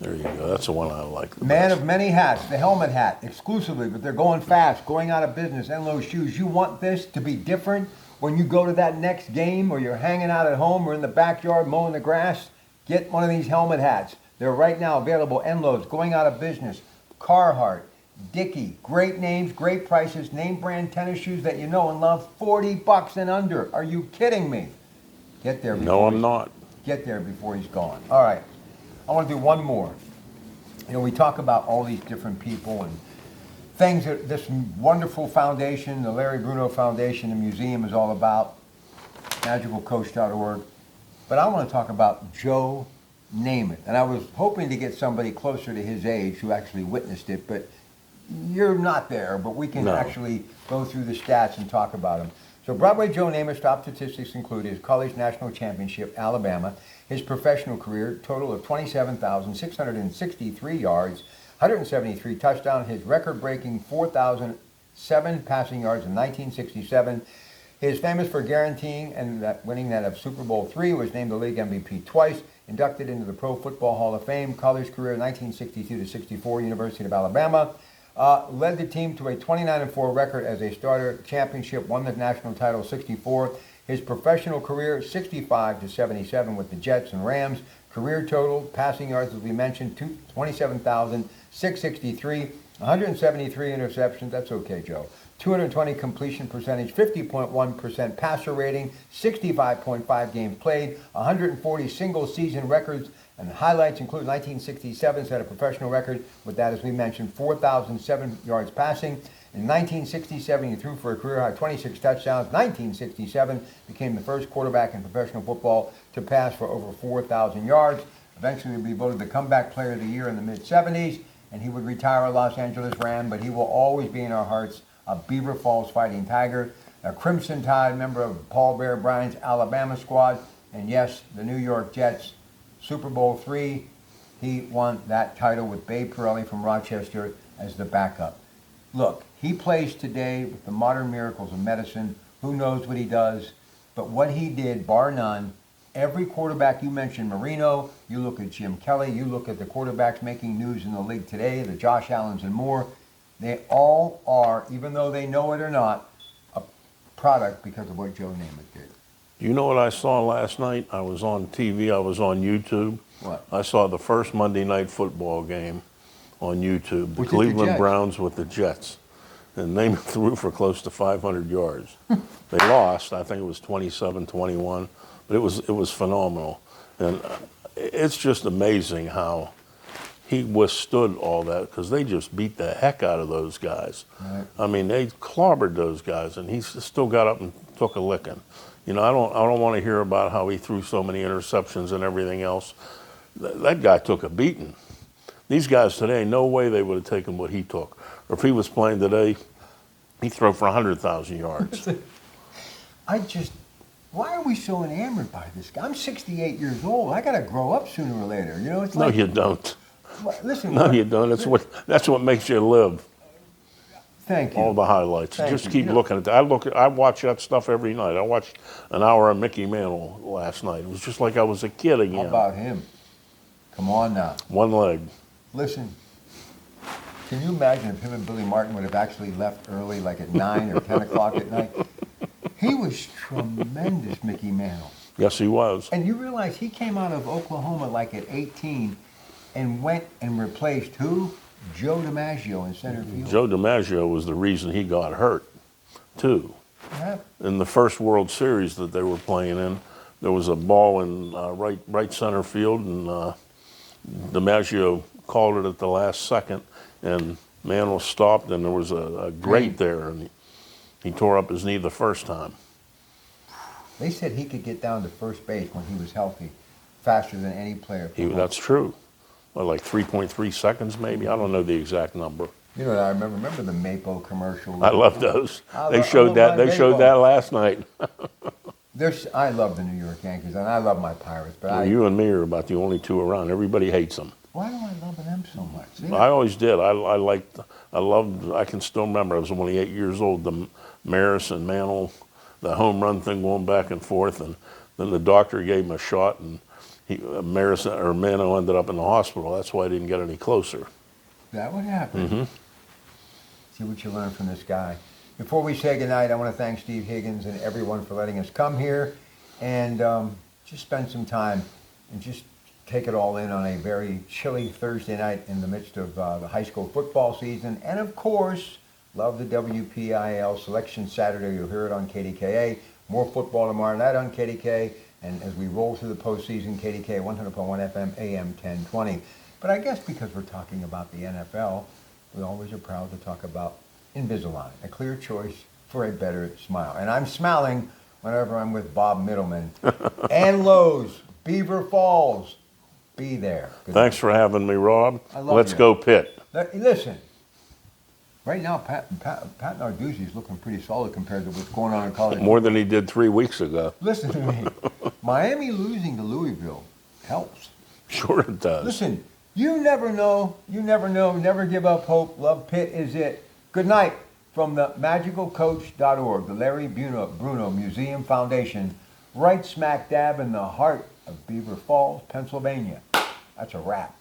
There you go. That's the one I like. Man of many hats, the helmet hat, exclusively, but they're going fast, going out of business. Enlo's shoes. You want this to be different when you go to that next game, or you're hanging out at home or in the backyard mowing the grass. Get one of these helmet hats. They're right now available. Enlo's going out of business. Carhartt, Dickie, great names, great prices. Name brand tennis shoes that you know and love. $40 and under. Are you kidding me? Get there. No, I'm not. Get there before he's gone. All right. I want to do one more. You know, we talk about all these different people and things that this wonderful foundation, the Larry Bruno Foundation, the museum is all about, magicalcoach.org. But I want to talk about Joe Namath. And I was hoping to get somebody closer to his age who actually witnessed it, but you're not there, but we can actually go through the stats and talk about him. So Broadway Joe Namath's top statistics include his college national championship, Alabama, his professional career, total of 27,663 yards, 173 touchdowns, his record-breaking 4,007 passing yards in 1967. He is famous for guaranteeing and winning that of Super Bowl III, was named the league MVP twice, inducted into the Pro Football Hall of Fame, college career 1962 to 64, University of Alabama. Led the team to a 29-4 record as a starter, championship, won the national title 64. His professional career 65 to 77 with the Jets and Rams. Career total, passing yards as we mentioned, 27,663, 173 interceptions, that's okay, Joe. 220 completion percentage, 50.1% passer rating, 65.5 games played, 140 single season records, and highlights include 1967 set a professional record with that, as we mentioned, 4,007 yards passing. In 1967, he threw for a career high 26 touchdowns. 1967 became the first quarterback in professional football to pass for over 4,000 yards. Eventually, he would be voted the comeback player of the year in the mid-70s, and he would retire a Los Angeles Ram, but he will always be in our hearts a Beaver Falls Fighting Tiger, a Crimson Tide member of Paul Bear Bryant's Alabama squad, and yes, the New York Jets, Super Bowl III. He won that title with Babe Pirelli from Rochester as the backup. Look, he plays today with the modern miracles of medicine. Who knows what he does? But what he did, bar none, every quarterback you mentioned, Marino, you look at Jim Kelly, you look at the quarterbacks making news in the league today, the Josh Allens and more, they all are, even though they know it or not, a product because of what Joe Namath did. You know what I saw last night? I was on TV, I was on YouTube. What? I saw the first Monday night football game on YouTube, the Which is the Cleveland Jets. Browns with the Jets. And they threw for close to 500 yards. They lost, I think it was 27-21, but it was phenomenal. And it's just amazing how he withstood all that, because they just beat the heck out of those guys. Right. I mean, they clobbered those guys, and he still got up and took a licking. You know, I don't want to hear about how he threw so many interceptions and everything else. That guy took a beating. These guys today, no way they would have taken what he took. Or if he was playing today, he'd throw for 100,000 yards. Why are we so enamored by this guy? I'm 68 years old. I got to grow up sooner or later. You know, it's No, like, you don't. listen. No, you don't. That's what makes you live. Thank you. All the highlights. Thank Just you. keep You know- looking at that. I watch that stuff every night. I watched an hour of Mickey Mantle last night. It was just like I was a kid How again. about him? Come on now. One leg. Listen, can you imagine if him and Billy Martin would have actually left early, like at 9 or 10 o'clock at night? He was tremendous, Mickey Mantle. Yes, he was. And you realize he came out of Oklahoma like at 18 and went and replaced who? Joe DiMaggio in center field. Joe DiMaggio was the reason he got hurt, too. Yeah. In the first World Series that they were playing in, there was a ball in right center field, and DiMaggio called it at the last second, and Mantle stopped, and there was a grate there, and he tore up his knee the first time. They said he could get down to first base when he was healthy faster than any player. That's true. Well, like 3.3 seconds, maybe. I don't know the exact number. You know what I remember? Remember the Mapo commercial? I love those. I They love showed that. my They showed Mapo. that last night. I love the New York Yankees, and I love my Pirates, but You and me are about the only two around. Everybody hates them. why do I love them so much? See, I always did. I can still remember, I was only 8 years old, the Maris and Mantle, the home run thing going back and forth, and then the doctor gave him a shot, and Mano ended up in the hospital. That's why I didn't get any closer. That would happen. See what you learn from this guy. Before we say goodnight, I want to thank Steve Higgins and everyone for letting us come here and just spend some time and just take it all in on a very chilly Thursday night in the midst of the high school football season. And of course, love the WPIL Selection Saturday. You'll hear it on KDKA. More football tomorrow night on KDK. And as we roll through the postseason, KDK 100.1 FM, AM 1020. But I guess because we're talking about the NFL, we always are proud to talk about Invisalign, a clear choice for a better smile. And I'm smiling whenever I'm with Bob Middleman. And Lowe's, Beaver Falls, be there. Thanks for having me, Rob. I love Let's you. go Pitt. Listen, right now, Pat Narduzzi is looking pretty solid compared to what's going on in college. More than he did 3 weeks ago. Listen to me. Miami losing to Louisville helps. Sure it does. Listen, you never know. You never know. Never give up hope. Love Pitt is it. Good night from the magicalcoach.org, the Larry Bruno Museum Foundation, right smack dab in the heart of Beaver Falls, Pennsylvania. That's a wrap.